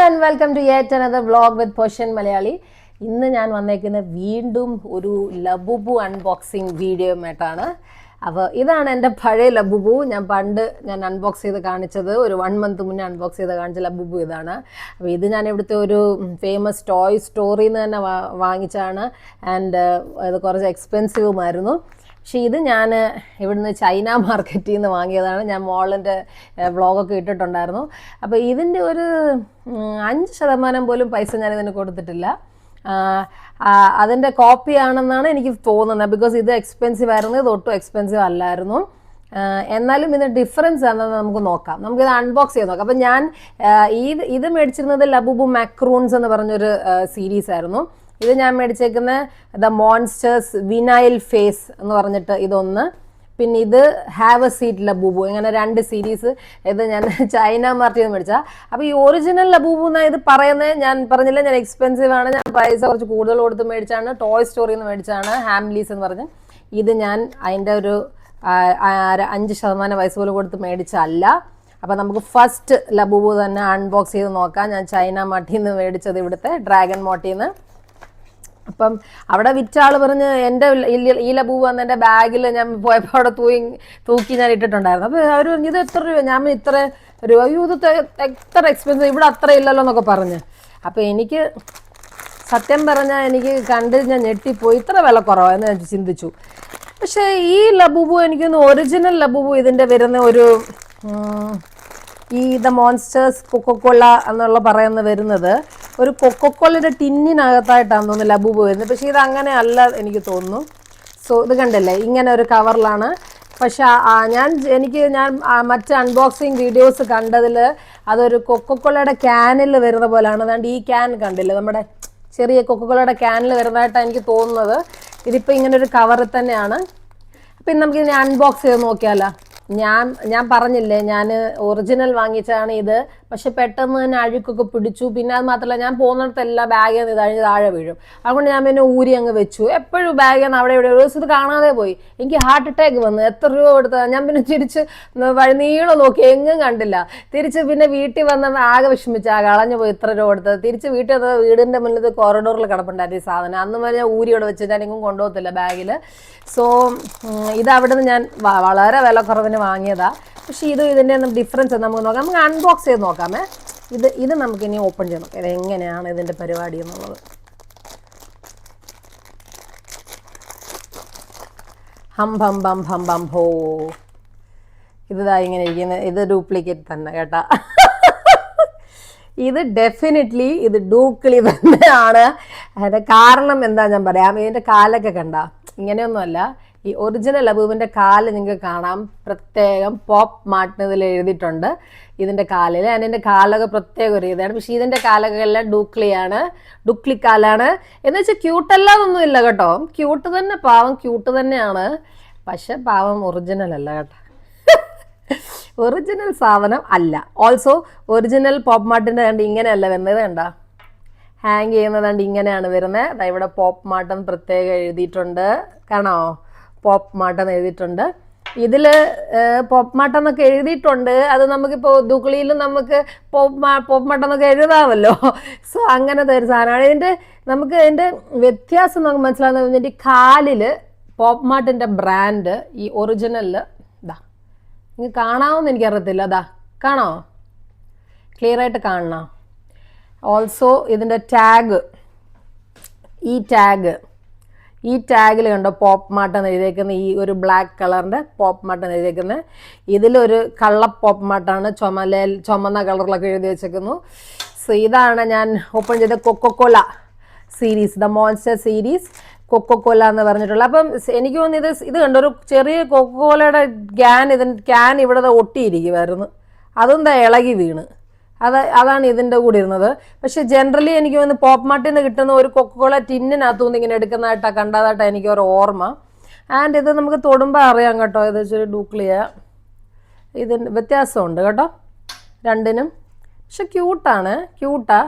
and welcome to yet another vlog with Poshan Malayali. ഇന്ന് ഞാൻ വന്നേക്കുന്നത് വീണ്ടും ഒരു ലബുബു അൺബോക്സിങ് വീഡിയോയുമായിട്ടാണ്. അപ്പോൾ ഇതാണ് എൻ്റെ പഴയ ലബുബു. ഞാൻ അൺബോക്സ് ചെയ്ത് കാണിച്ചത് ഒരു 1 month മുന്നേ അൺബോക്സ് ചെയ്ത് കാണിച്ച ലബുബു ഇതാണ്. അപ്പോൾ ഇത് ഞാൻ ഇവിടുത്തെ ഒരു ഫേമസ് ടോയ് സ്റ്റോറിൽ നിന്ന് തന്നെ വാങ്ങിച്ചാണ്. ആൻഡ് ഇത് കുറച്ച് എക്സ്പെൻസീവുമായിരുന്നു. പക്ഷേ ഇത് ഞാൻ ഇവിടുന്ന് ചൈന മാർക്കറ്റിൽ നിന്ന് വാങ്ങിയതാണ്. ഞാൻ മോളിൻ്റെ വ്ളോഗൊക്കെ ഇട്ടിട്ടുണ്ടായിരുന്നു. അപ്പോൾ ഇതിൻ്റെ ഒരു 5% പോലും പൈസ ഞാനിതിന് കൊടുത്തിട്ടില്ല. അതിൻ്റെ കോപ്പിയാണെന്നാണ് എനിക്ക് തോന്നുന്നത്. ബിക്കോസ് ഇത് എക്സ്പെൻസീവ് ആയിരുന്നു, ഇത് ഒട്ടും എക്സ്പെൻസീവ് അല്ലായിരുന്നു. എന്നാലും ഇതിൻ്റെ ഡിഫറൻസ് എന്താണെന്ന് നമുക്ക് നോക്കാം. നമുക്കിത് അൺബോക്സ് ചെയ്ത് നോക്കാം. അപ്പം ഞാൻ ഇത് മേടിച്ചിരുന്നത് ലബുബു മാക്രൂൺസ് എന്ന് പറഞ്ഞൊരു സീരീസ് ആയിരുന്നു. ഇത് ഞാൻ മേടിച്ചേക്കുന്ന ദ മോൺസ്റ്റേഴ്സ് വിനൈൽ ഫേസ് എന്ന് പറഞ്ഞിട്ട് ഇതൊന്ന്, പിന്നെ ഇത് ഹാവ് എ സീറ്റ് ലബൂബു, ഇങ്ങനെ 2 സീരീസ്. ഇത് ഞാൻ ചൈന മാർട്ടിൽ നിന്ന് മേടിച്ചാൽ. അപ്പോൾ ഈ ഒറിജിനൽ ലബൂബു എന്നാണ് ഇത് പറയുന്നത്. ഞാൻ പറഞ്ഞില്ല, ഞാൻ എക്സ്പെൻസീവ് ആണ്, ഞാൻ പൈസ കുറച്ച് കൂടുതൽ കൊടുത്ത് മേടിച്ചാണ്. ടോയ് സ്റ്റോറിൽ നിന്ന് മേടിച്ചാണ്, ഹാംലീസ് എന്ന് പറഞ്ഞ്. ഇത് ഞാൻ അതിൻ്റെ ഒരു 5% പൈസ പോലും കൊടുത്ത് മേടിച്ചല്ല. അപ്പം നമുക്ക് ഫസ്റ്റ് ലബൂബു തന്നെ അൺബോക്സ് ചെയ്ത് നോക്കാം. ഞാൻ ചൈന മാർട്ടിൽ നിന്ന് മേടിച്ചത്, ഇവിടുത്തെ ഡ്രാഗൺ മോട്ടിൽ നിന്ന്. അപ്പം അവിടെ വിറ്റ ആൾ പറഞ്ഞ് എൻ്റെ ഈ ലബൂബു വന്ന് എൻ്റെ ബാഗിൽ ഞാൻ പോയപ്പോൾ അവിടെ തൂക്കി ഞാൻ ഇട്ടിട്ടുണ്ടായിരുന്നു. അപ്പോൾ അവർ പറഞ്ഞു ഇത് എത്ര രൂപ? ഞാൻ ഇത്ര രൂപ, അയ്യോ ഇത് എത്ര എക്സ്പെൻസീവ്, ഇവിടെ അത്ര ഇല്ലല്ലോ എന്നൊക്കെ പറഞ്ഞ്. അപ്പോൾ എനിക്ക് സത്യം പറഞ്ഞാൽ എനിക്ക് കണ്ട് ഞാൻ ഞെട്ടിപ്പോയി, ഇത്ര വില കുറവാന്ന് ഞാൻ ചിന്തിച്ചു. പക്ഷേ ഈ ലബൂബു എനിക്കൊന്ന് ഒറിജിനൽ ലബൂബു ഇതിൻ്റെ വരുന്ന ഒരു ഈ ദ മോൺസ്റ്റേഴ്സ് കൊക്കോക്കോള എന്നുള്ള വരുന്നത് ഒരു കൊക്കോക്കോളയുടെ ടിന്നിനകത്തായിട്ടാണ് തോന്നുന്നു ലബൂബു വരുന്നത്. പക്ഷേ ഇത് അങ്ങനെ അല്ല എനിക്ക് തോന്നുന്നു. സോ ഇത് കണ്ടല്ലേ, ഇങ്ങനെ ഒരു കവറിലാണ്. പക്ഷെ ഞാൻ മറ്റ് അൺബോക്സിങ് വീഡിയോസ് കണ്ടതിൽ അതൊരു കൊക്കോക്കോളയുടെ ക്യാനിൽ വരുന്ന പോലെയാണ്. അതുകൊണ്ട് ഈ ക്യാൻ കണ്ടില്ലേ, നമ്മുടെ ചെറിയ കൊക്കോക്കോളയുടെ ക്യാനിൽ വരുന്നതായിട്ടാണ് എനിക്ക് തോന്നുന്നത്. ഇതിപ്പോൾ ഇങ്ങനെ ഒരു കവറിൽ തന്നെയാണ്. അപ്പം നമുക്കിതിനെ അൺബോക്സ് ചെയ്ത് നോക്കിയാലോ. ഞാൻ പറഞ്ഞില്ലേ, ഞാൻ ഒറിജിനൽ വാങ്ങിച്ചതാണ് ഇത്. പക്ഷെ പെട്ടെന്ന് തന്നെ അഴുക്കൊക്കെ പിടിച്ചു. പിന്നെ അത് മാത്രമല്ല, ഞാൻ പോകുന്നിടത്തെല്ലാം ബാഗിൽ നിന്ന് ഇതഴിഞ്ഞ് താഴെ വീഴും. അതുകൊണ്ട് ഞാൻ പിന്നെ ഊരി അങ്ങ് വെച്ചു. എപ്പോഴും ബാഗിൽ നിന്ന് അവിടെ ഇവിടെ ഒരു ദിവസം ഇത് കാണാതെ പോയി. എനിക്ക് ഹാർട്ട് അറ്റാക്ക് വന്നു. എത്ര രൂപ കൊടുത്തതാണ്. ഞാൻ പിന്നെ തിരിച്ച് നീളം നോക്കി, എങ്ങും കണ്ടില്ല. തിരിച്ച് പിന്നെ വീട്ടിൽ വന്ന ആകെ വിഷമിച്ച് കളഞ്ഞു പോയി, ഇത്ര രൂപ കൊടുത്തത്. തിരിച്ച് വീട്ടിൽ വന്നത് വീടിൻ്റെ മുന്നിൽ കോറിഡോറിൽ കിടപ്പുണ്ടായിരുന്നു ഈ സാധനം. അന്ന് വരെ ഞാൻ ഊരിയോടെ വെച്ച് ഞാൻ എങ്ങും കൊണ്ടുപോകത്തില്ല ബാഗിൽ. സോ ഇത് അവിടെ നിന്ന് ഞാൻ വളരെ വില കുറവിന് വാങ്ങിയതാ. പക്ഷെ ഇതിൻ്റെ ഒന്നും ഡിഫറൻസ് നമുക്ക് നോക്കാം. നമുക്ക് അൺബോക്സ് ചെയ്ത് നോക്കാമേ. ഇത് നമുക്കിനി ഓപ്പൺ ചെയ്ത് നോക്കാം എങ്ങനെയാണ് ഇതിൻ്റെ പരിപാടി എന്നുള്ളത്. ഹം ഹോ, ഇതാ ഇങ്ങനെ ഇരിക്കുന്നത്. ഇത് ഡ്യൂപ്ലിക്കേറ്റ് തന്നെ കേട്ടാ. ഇത് ഡെഫിനറ്റ്ലി ഇത് ഡൂക്കിളി തന്നെയാണ്. അതിൻ്റെ കാരണം എന്താ ഞാൻ പറയാം. ഇതിൻ്റെ കാലൊക്കെ കണ്ട ഇങ്ങനെയൊന്നുമല്ല. ഈ ഒറിജിനൽ ലബൂബിൻ്റെ കാല് നിങ്ങൾക്ക് കാണാം. പ്രത്യേകം പോപ്പ് മാർട്ട് ഇതിൽ എഴുതിയിട്ടുണ്ട് ഇതിൻ്റെ കാലിൽ. അതിൻ്റെ കാലൊക്കെ പ്രത്യേകം ഒരു ഇതാണ്. പക്ഷേ ഇതിൻ്റെ കാലൊക്കെ എല്ലാം ഡുക്ലിക്കാലാണ്. എന്ന് വെച്ചാൽ ക്യൂട്ടല്ലാതൊന്നും ഇല്ല കേട്ടോ. ക്യൂട്ട് തന്നെ, പാവം ക്യൂട്ട് തന്നെയാണ്. പക്ഷെ പാവം ഒറിജിനൽ അല്ല കേട്ടോ. ഒറിജിനൽ സാധനം അല്ല. ഓൾസോ ഒറിജിനൽ പോപ്പ് മാർട്ടിൻ്റെ കണ്ട് ഇങ്ങനെയല്ല വരുന്നത്. കണ്ട ഹാങ് ചെയ്യുന്നത് കണ്ട് ഇങ്ങനെയാണ് വരുന്നത്. ഇവിടെ പോപ്പ് മാർട്ടെന്ന് പ്രത്യേകം എഴുതിയിട്ടുണ്ട്. കാണോ, പോപ്പ് മാർട്ടെന്ന് എഴുതിയിട്ടുണ്ട്. ഇതിൽ പോപ്പ് മാർട്ടെന്നൊക്കെ എഴുതിയിട്ടുണ്ട്. അത് നമുക്കിപ്പോൾ ദുക്കളിയിലും നമുക്ക് പോപ്പ് മാർട്ടെന്നൊക്കെ എഴുതാമല്ലോ. സോ അങ്ങനത്തെ ഒരു സാധനമാണ്. നമുക്ക് അതിൻ്റെ വ്യത്യാസം നമുക്ക് മനസ്സിലാകുന്നത് ഇതിൻ്റെ കാലിൽ പോപ്പ് മാർട്ടിൻ്റെ ബ്രാൻഡ് ഈ ഒറിജിനലിൽ ഇതാ നിങ്ങൾക്ക് കാണാമെന്ന് എനിക്കറിയത്തില്ല. അതാ കാണോ, ക്ലിയർ ആയിട്ട് കാണണം. ഓൾസോ ഇതിൻ്റെ ടാഗ്, ഈ ടാഗിൽ കണ്ടോ പോപ്പ് മാർട്ട് എന്ന് എഴുതിയേക്കുന്നത്. ഈ ഒരു ബ്ലാക്ക് കളറിൻ്റെ പോപ്പ് മാർട്ട് എന്ന് എഴുതിയേക്കുന്നത്. ഇതിലൊരു കള്ള പോപ്പ് മാർട്ടാണ്, ചുമന്ന കളറിലൊക്കെ എഴുതി വെച്ചേക്കുന്നു. സോ ഇതാണ് ഞാൻ ഓപ്പൺ ചെയ്ത Coca Cola series, the Monster series Coca Cola എന്ന് പറഞ്ഞിട്ടുള്ളത്. അപ്പം എനിക്ക് തോന്നുന്നു ഇത് കണ്ടോ, ഒരു ചെറിയ കൊക്കോക്കോലയുടെ ക്യാൻ ഇവിടെ ഒട്ടിയിരിക്കുമായിരുന്നു. അതെന്താ ഇളകി വീണ്. അതാണ് ഇതിൻ്റെ കൂടെ ഇരുന്നത്. പക്ഷെ ജനറലി എനിക്ക് തോന്നുന്നു പോപ്പ് മാർട്ടിൽ നിന്ന് കിട്ടുന്ന ഒരു കൊക്കോക്കോള ടിന്നിനകത്തുനിന്ന് ഇങ്ങനെ എടുക്കുന്നതായിട്ടാണ് കണ്ടതായിട്ടാണ് എനിക്കൊരു ഓർമ്മ. ആൻഡ് ഇത് നമുക്ക് തൊടുമ്പോൾ അറിയാം കേട്ടോ, ഇത് ഇച്ചിരി ഡൂക്ലിയ. ഇതിന് വ്യത്യാസമുണ്ട് കേട്ടോ രണ്ടിനും. പക്ഷെ ക്യൂട്ടാ.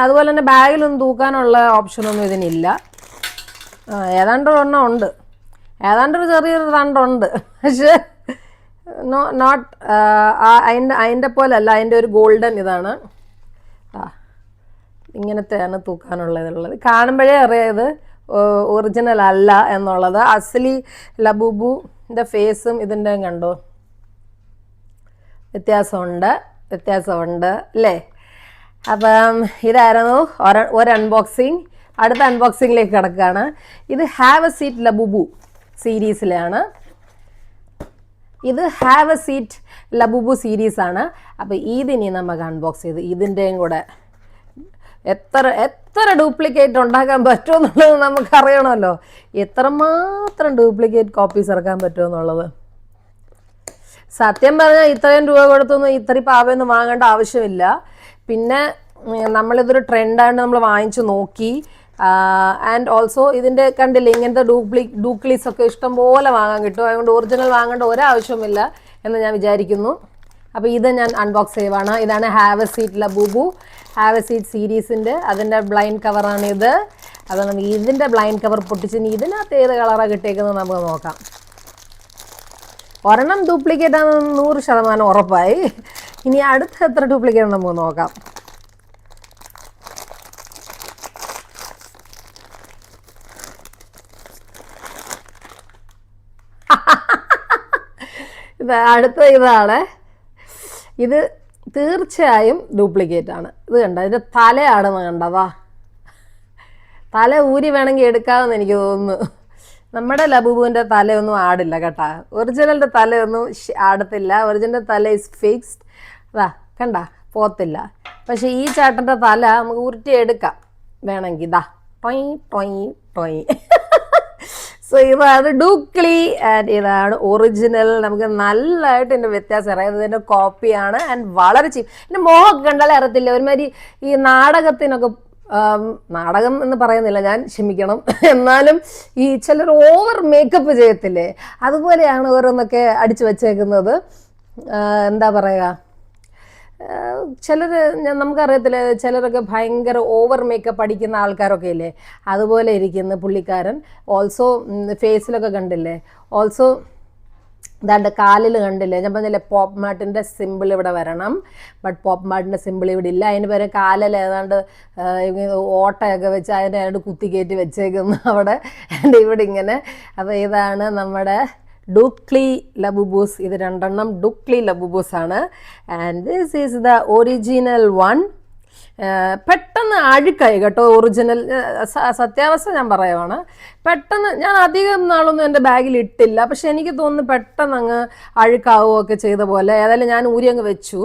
അതുപോലെ തന്നെ ബാഗിലൊന്നും തൂക്കാനുള്ള ഓപ്ഷനൊന്നും ഇതിനില്ല. ഏതാണ്ട് ഒരെണ്ണം ഉണ്ട്, ഏതാണ്ടൊരു ചെറിയൊരു തണ്ടുണ്ട്. പക്ഷേ നോട്ട് അതിൻ്റെ പോലെ അല്ല. അതിൻ്റെ ഒരു ഗോൾഡൻ ഇതാണ്. ഇങ്ങനത്തെയാണ് തൂക്കാനുള്ളത്. കാണുമ്പോഴേ അറിയാം ഇത് ഒറിജിനൽ അല്ല എന്നുള്ളത്. അസലി ലബൂബുൻ്റെ ഫേസും ഇതിൻ്റെ കണ്ടോ വ്യത്യാസമുണ്ട് അല്ലേ? അപ്പം ഇതായിരുന്നു ഒരു അൺബോക്സിങ്. അടുത്ത അൺബോക്സിങ്ങിലേക്ക് കിടക്കുകയാണ്. ഇത് ഹാവ് എ സീറ്റ് ലബൂബു സീരീസിലാണ്. ഇത് ഹാവ് എ സീറ്റ് ലബൂബു സീരീസാണ്. അപ്പോൾ ഇതിനി നമുക്ക് അൺബോക്സ് ചെയ്ത് ഇതിൻ്റെയും കൂടെ എത്ര ഡ്യൂപ്ലിക്കേറ്റ് ഉണ്ടാക്കാൻ പറ്റുമെന്നുള്ളത് നമുക്കറിയണമല്ലോ. എത്രമാത്രം ഡ്യൂപ്ലിക്കേറ്റ് കോപ്പീസ് ഇറക്കാൻ പറ്റുമെന്നുള്ളത്. സത്യം പറഞ്ഞാൽ ഇത്രയും രൂപ കൊടുത്തൊന്നും ഇത്രയും പാവയൊന്നും വാങ്ങേണ്ട ആവശ്യമില്ല. പിന്നെ നമ്മളിതൊരു ട്രെൻഡായിട്ട് നമ്മൾ വാങ്ങിച്ചു നോക്കി. ആൻഡ് ഓൾസോ ഇതിൻ്റെ കണ്ടില്ലേ ഇങ്ങനത്തെ ഡ്യൂപ്ലീസ് ഒക്കെ ഇഷ്ടംപോലെ വാങ്ങാൻ കിട്ടും. അതുകൊണ്ട് ഒറിജിനൽ വാങ്ങേണ്ട ഒരാവശ്യമില്ല എന്ന് ഞാൻ വിചാരിക്കുന്നു. അപ്പോൾ ഇത് ഞാൻ അൺബോക്സ് ചെയ്യുവാണ്. ഇതാണ് have a seat Labubu have a seat സീരീസിൻ്റെ അതിൻ്റെ ബ്ലൈൻഡ് കവറാണിത്. അത് നമുക്ക് ഇതിൻ്റെ ബ്ലൈൻഡ് കവർ പൊട്ടിച്ച് ഇതിനകത്ത് ഏത് കളറാണ് കിട്ടിയേക്കുന്നത് നമുക്ക് നോക്കാം. ഒരെണ്ണം ഡ്യൂപ്ലിക്കേറ്റ് ആണെന്ന് 100% ഉറപ്പായി. ഇനി അടുത്ത എത്ര ഡ്യൂപ്ലിക്കേറ്റ് നമുക്ക് നോക്കാം. ഇതാണ്. ഇത് തീർച്ചയായും ഡ്യൂപ്ലിക്കേറ്റ് ആണ്. ഇത് കണ്ട ഇതിൻ്റെ തലയാണെന്ന് കണ്ടതാ. തല ഊരി വേണമെങ്കിൽ എടുക്കാമെന്ന് എനിക്ക് തോന്നുന്നു. നമ്മുടെ ലബൂബുവിൻ്റെ തലയൊന്നും ആടില്ല കേട്ടാ. ഒറിജിനലിൻ്റെ തലയൊന്നും ആടത്തില്ല. ഒറിജിനൽ തല ഇസ് ഫിക്സ്ഡ്. അതാ കണ്ട പോത്തില്ല. പക്ഷെ ഈ ചേട്ടൻ്റെ തല നമുക്ക് ഉരുട്ടി എടുക്കാം വേണമെങ്കിൽ. ഇതാ ടൊയ് ടൊയ് ടൊയ്. സോ ഇതാണ് ഡൂക്ലി ആൻഡ് ഇതാണ് ഒറിജിനൽ. നമുക്ക് നല്ലതായിട്ട് ഇതിൻ്റെ വ്യത്യാസം അറിയാം. ഇതിൻ്റെ കോപ്പിയാണ് ആൻഡ് വളരെ ചീപ്പ്. എൻ്റെ മോഹമൊക്കെ കണ്ടാലേ അറിയത്തില്ല. ഒരുമാതിരി ഈ നാടകത്തിനൊക്കെ നാടകം എന്ന് പറയുന്നില്ല ഞാൻ, ക്ഷമിക്കണം. എന്നാലും ഈ ചിലർ ഓവർ മേക്കപ്പ് ചെയ്യത്തില്ലേ, അതുപോലെയാണ് ഓരോന്നൊക്കെ അടിച്ചു വച്ചേക്കുന്നത്. എന്താ പറയുക, ചിലർ നമുക്കറിയത്തില്ല, ചിലരൊക്കെ ഭയങ്കര ഓവർ മേക്കപ്പ് അടിക്കുന്ന ആൾക്കാരൊക്കെ ഇല്ലേ, അതുപോലെ ഇരിക്കുന്ന പുള്ളിക്കാരൻ. ഓൾസോ ഫേസിലൊക്കെ കണ്ടില്ലേ, ഓൾസോ ഇതാണ്ട് കാലിൽ കണ്ടില്ലേ, ഞാൻ പറഞ്ഞില്ലേ പോപ്പ് മാർട്ടിൻ്റെ സിമ്പിൾ ഇവിടെ വരണം. ബട്ട് പോപ്പ് മാർട്ടിൻ്റെ സിമ്പിൾ ഇവിടെ ഇല്ല. അതിന് പേര് കാലിൽ ഏതാണ്ട് ഓട്ടയൊക്കെ വെച്ച് അതിനെ ഏതാണ്ട് കുത്തിക്കയറ്റി വെച്ചേക്കുന്നു അവിടെ ഇവിടെ ഇങ്ങനെ. അപ്പോൾ ഇതാണ് നമ്മുടെ ഡൂക്ലി ലബൂബൂസ്. ഇത് 2 എണ്ണം ഡൂക്ലി ലബൂബൂസ് ആണ്. And this is the original one. പെട്ടെന്ന് അഴുക്കായി കേട്ടോ ഒറിജിനൽ. സത്യാവസ്ഥ ഞാൻ പറയുവാണ്. പെട്ടെന്ന് ഞാൻ അധികം നാളൊന്നും എൻ്റെ ബാഗിൽ ഇട്ടില്ല, പക്ഷെ എനിക്ക് തോന്നുന്നു പെട്ടെന്ന് അങ്ങ് അഴുക്കാവുകയൊക്കെ ചെയ്ത പോലെ. ഏതായാലും ഞാൻ ഊരി അങ്ങ് വെച്ചു,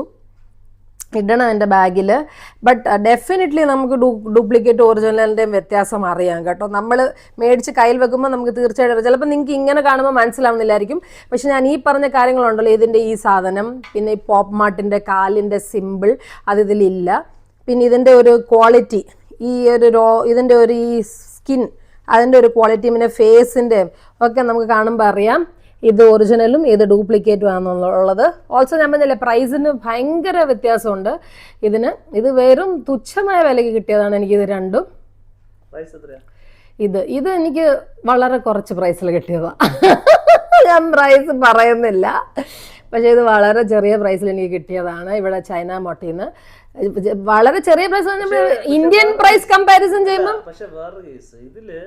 ഇടണം എൻ്റെ ബാഗിൽ. ബട്ട് ഡെഫിനറ്റ്ലി നമുക്ക് ഡ്യൂപ്ലിക്കേറ്റ് ഒറിജിനലിൻ്റെയും വ്യത്യാസം അറിയാം കേട്ടോ. നമ്മൾ മേടിച്ച് കയ്യിൽ വെക്കുമ്പോൾ നമുക്ക് തീർച്ചയായിട്ടും ചിലപ്പോൾ നിങ്ങൾക്ക് ഇങ്ങനെ കാണുമ്പോൾ മനസ്സിലാവുന്നില്ലായിരിക്കും. പക്ഷെ ഞാൻ ഈ പറഞ്ഞ കാര്യങ്ങളുണ്ടല്ലോ, ഇതിൻ്റെ ഈ സാധനം, പിന്നെ ഈ പോപ്പ് മാർട്ടിൻ്റെ കാലിൻ്റെ സിമ്പിൾ അതിതിലില്ല. പിന്നെ ഇതിൻ്റെ ഒരു ക്വാളിറ്റി, ഈ ഒരു ഇതിൻ്റെ ഒരു ഈ സ്കിൻ, അതിൻ്റെ ഒരു ക്വാളിറ്റി, പിന്നെ ഫേസിൻ്റെ ഒക്കെ നമുക്ക് കാണുമ്പോൾ അറിയാം ഇത് ഒറിജിനലും ഇത് ഡ്യൂപ്ലിക്കേറ്റും ആണെന്നുള്ളത്. ഓൾസോ ഞാൻ പറഞ്ഞില്ലേ പ്രൈസിന് ഭയങ്കര വ്യത്യാസമുണ്ട് ഇതിന്. ഇത് വെറും തുച്ഛമായ വിലയ്ക്ക് കിട്ടിയതാണ് എനിക്കിത് രണ്ടും. ഇത് എനിക്ക് വളരെ കുറച്ച് പ്രൈസിൽ കിട്ടിയതാണ്. ഞാൻ പ്രൈസ് പറയുന്നില്ല, പക്ഷേ ഇത് വളരെ ചെറിയ പ്രൈസിൽ എനിക്ക് കിട്ടിയതാണ് ഇവിടെ ചൈന മോട്ടിന്ന്. വളരെ ചെറിയ പ്രൈസ്, ഇന്ത്യൻ പ്രൈസ് കമ്പാരിസൺ ചെയ്യുമ്പോൾ. പക്ഷെ വേറെ കേസ് ഇതില്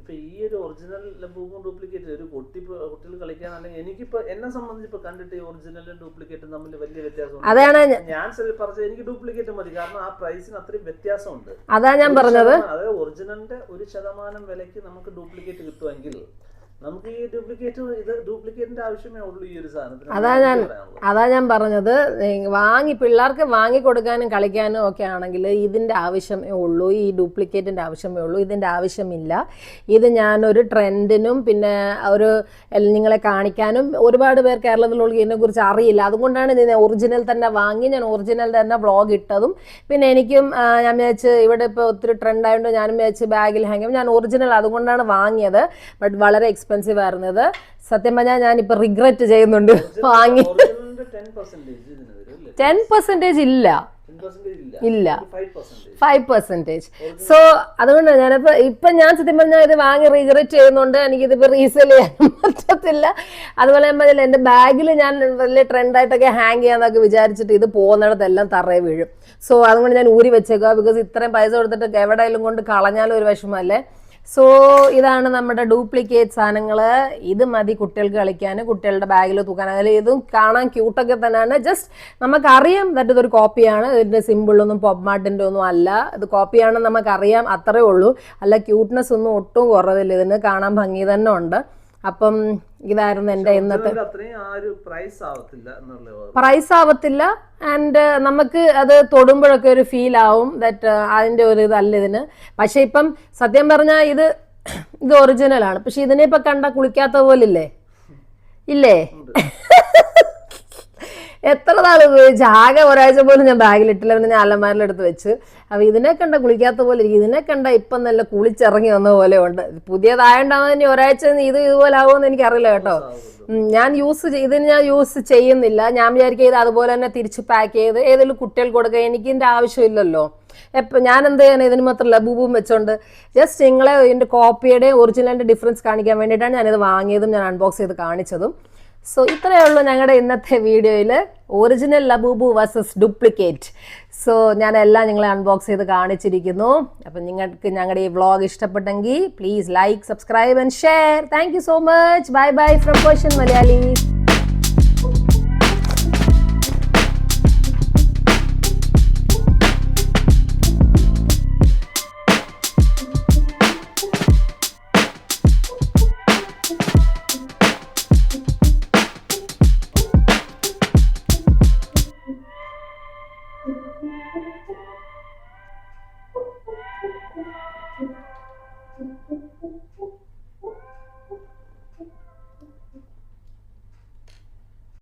ഇപ്പൊ ഈ ഒരു ഒറിജിനൽ ലബൂബും ഡ്യൂപ്ലിക്കേറ്റ് ഒരു കുട്ടികൾ കളിക്കാനാണെങ്കിൽ എനിക്കിപ്പോ എന്നെ സംബന്ധിച്ച് ഇപ്പൊ കണ്ടിട്ട് ഈ ഒറിജിനലും ഡ്യൂപ്ലിക്കേറ്റും തമ്മിൽ വലിയ വ്യത്യാസം. അതാണ് ഞാൻ പറഞ്ഞത്, എനിക്ക് ഡ്യൂപ്ലിക്കേറ്റ് മതി, കാരണം ആ പ്രൈസിന് അത്രയും വ്യത്യാസമുണ്ട്. അതാ ഞാൻ പറഞ്ഞത്, അതായത് ഒറിജിനലിന്റെ 1% വിലയ്ക്ക് നമുക്ക് ഡ്യൂപ്ലിക്കേറ്റ് കിട്ടുമെങ്കിൽ നമുക്ക് ഈ ഡ്യൂപ്ലിക്കേറ്റിന്റെ ആവശ്യമേ ഉള്ളൂ ഈ ഒരു സാധനത്തിന്. അതാ ഞാൻ പറഞ്ഞത്, പിള്ളേർക്ക് വാങ്ങിക്കൊടുക്കാനും കളിക്കാനും ഒക്കെ ആണെങ്കിൽ ഇതിൻ്റെ ആവശ്യമേ ഉള്ളൂ, ഈ ഡ്യൂപ്ലിക്കേറ്റിൻ്റെ ആവശ്യമേ ഉള്ളൂ. ഇതിൻ്റെ ആവശ്യമില്ല. ഇത് ഞാനൊരു ട്രെൻഡിനും പിന്നെ ഒരു നിങ്ങളെ കാണിക്കാനും ഒരുപാട് പേർ കേരളത്തിലുള്ള ഇതിനെക്കുറിച്ച് അറിയില്ല. അതുകൊണ്ടാണ് ഇത് ഒറിജിനൽ തന്നെ വാങ്ങി ഞാൻ ഒറിജിനൽ തന്നെ വ്ളോഗ് ഇട്ടതും. പിന്നെ എനിക്കും ഞാൻ വിചാരിച്ച് ഇവിടെ ഇപ്പോൾ ഒത്തിരി ട്രെൻഡായതുകൊണ്ട് ഞാനും വിചാരിച്ച് ബാഗിൽ ഹാങ് ഞാൻ ഒറിജിനൽ അതുകൊണ്ടാണ് വാങ്ങിയത്. ബട്ട് വളരെ എക്സ്പെൻസീവ് ആയിരുന്നത്. സത്യം പറഞ്ഞാൽ ഞാനിപ്പോൾ റിഗ്രറ്റ് ചെയ്യുന്നുണ്ട് വാങ്ങി. 10% ഇല്ല, ഇല്ല 5%. സോ അതുകൊണ്ട് ഇപ്പൊ ഞാൻ സത്യം പറഞ്ഞാൽ ഇത് വാങ്ങി റിഗ്രറ്റ് ചെയ്യുന്നുണ്ട്. എനിക്കിതിപ്പോ റീസെയിൽ ചെയ്യാൻ പറ്റത്തില്ല. അതുപോലെ എന്റെ ബാഗിൽ ഞാൻ വലിയ ട്രെൻഡായിട്ടൊക്കെ ഹാങ് ചെയ്യാന്നൊക്കെ വിചാരിച്ചിട്ട് ഇത് പോകുന്നിടത്തെല്ലാം തറയെ വീഴും. സോ അതുകൊണ്ട് ഞാൻ ഊരി വെച്ചേക്കുക. ബിക്കോസ് ഇത്രയും പൈസ കൊടുത്തിട്ട് എവിടെയെങ്കിലും കൊണ്ട് കളഞ്ഞാലും ഒരു വിഷമല്ലേ. സോ ഇതാണ് നമ്മുടെ ഡ്യൂപ്ലിക്കേറ്റ് സാധനങ്ങൾ. ഇത് മതി കുട്ടികൾക്ക് കളിക്കാൻ, കുട്ടികളുടെ ബാഗിൽ തൂക്കാൻ. അതിൽ ഇതും കാണാൻ ക്യൂട്ടൊക്കെ തന്നെയാണ്. ജസ്റ്റ് നമുക്കറിയാം ദാറ്റ് ഇതൊരു കോപ്പിയാണ്. ഇതിൻ്റെ സിമ്പിളൊന്നും പോപ്പ് മാർട്ടിൻ്റെ ഒന്നും അല്ല. ഇത് കോപ്പിയാണെന്ന് നമുക്കറിയാം, അത്രേ ഉള്ളൂ. അല്ല ക്യൂട്ട്നെസ് ഒന്നും ഒട്ടും കുറവില്ല. ഇതിന് കാണാൻ ഭംഗി തന്നെ ഉണ്ട്. അപ്പം ഇതായിരുന്നു എൻ്റെ ഇന്നത്തെ. പ്രൈസ് ആവത്തില്ല. ആൻഡ് നമുക്ക് അത് തൊടുമ്പോഴൊക്കെ ഒരു ഫീൽ ആവും ദാറ്റ് അതിൻ്റെ ഒരു ഇതല്ല ഇതിന്. പക്ഷെ ഇപ്പം സത്യം പറഞ്ഞാൽ ഇത് ഒറിജിനലാണ്. പക്ഷെ ഇതിനെ ഇപ്പൊ കണ്ട കുളിക്കാത്ത പോലില്ലേ? ഇല്ലേ? എത്ര നാൾ ഉപയോഗിച്ച് ആകെ ഒരാഴ്ച പോലും ഞാൻ ബാഗിലിട്ടില്ല. പിന്നെ ഞാൻ അലമാരിലെടുത്ത് വെച്ച്. അപ്പൊ ഇതിനെ കണ്ട കുളിക്കാത്ത പോലെ ഇരിക്കും. ഇതിനെ കണ്ട ഇപ്പം നല്ല കുളിച്ചിറങ്ങി വന്ന പോലെ ഉണ്ട്. പുതിയതായോണ്ടാവുന്ന ഇനി ഒരാഴ്ച ഇതുപോലെ ആവുമെന്ന് എനിക്കറിയില്ല കേട്ടോ. ഞാൻ യൂസ് ചെയ്യുന്നില്ല. ഞാൻ വിചാരിക്കുക ഇത് അതുപോലെ തന്നെ തിരിച്ച് പാക്ക് ചെയ്ത് ഏതെങ്കിലും കുട്ടികൾക്ക് കൊടുക്കുക. എനിക്ക് ഇതിന്റെ ആവശ്യമില്ലല്ലോ. ഞാൻ എന്ത് ചെയ്യാൻ ഇതിന് മാത്രം ലബൂബും വെച്ചോണ്ട് ജസ്റ്റ് നിങ്ങളെ ഇതിന്റെ കോപ്പിയുടെ ഒറിജിനലിന്റെ ഡിഫറൻസ് കാണിക്കാൻ വേണ്ടിയിട്ടാണ് ഞാനിത് വാങ്ങിയതും ഞാൻ അൺബോക്സ് ചെയ്ത് കാണിച്ചതും. സോ ഇത്രയേ ഉള്ളൂ ഞങ്ങളുടെ ഇന്നത്തെ വീഡിയോയിൽ original Labubu versus duplicate. So ഞാനെല്ലാം നിങ്ങളെ അൺബോക്സ് ചെയ്ത് കാണിച്ചിരിക്കുന്നു. അപ്പം നിങ്ങൾക്ക് ഞങ്ങളുടെ ഈ വ്ളോഗ് ഇഷ്ടപ്പെട്ടെങ്കിൽ please like, subscribe and share. Thank you so much. Bye bye from Persian Malayali.